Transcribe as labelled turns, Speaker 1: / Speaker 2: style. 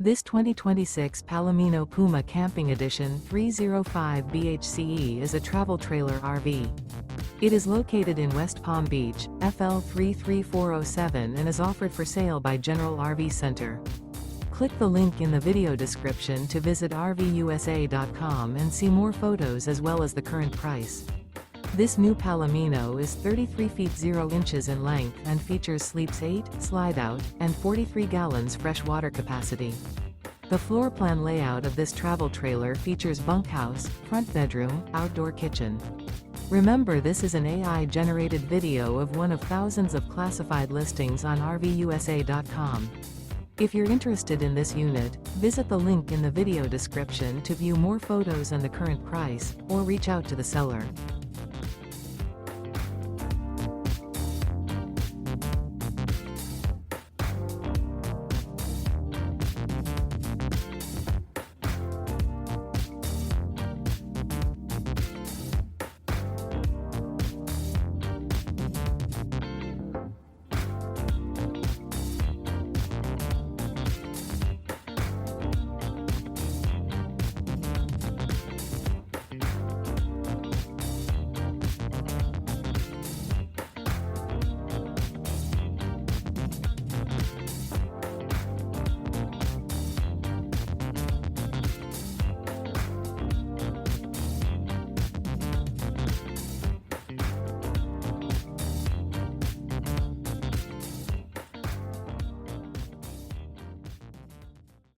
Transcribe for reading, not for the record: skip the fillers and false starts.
Speaker 1: This 2026 Palomino Puma Camping Edition 305 BHCE is a travel trailer RV. It is located in West Palm Beach, FL 33407 and is offered for sale by General RV Center. Click the link in the video description to visit RVUSA.com and see more photos as well as the current price. This new Palomino is 33 feet 0 inches in length and features sleeps 8, slide-out, and 43 gallons fresh water capacity. The floor plan layout of this travel trailer features bunkhouse, front bedroom, outdoor kitchen. Remember, this is an AI-generated video of one of thousands of classified listings on RVUSA.com. If you're interested in this unit, visit the link in the video description to view more photos and the current price, or reach out to the seller.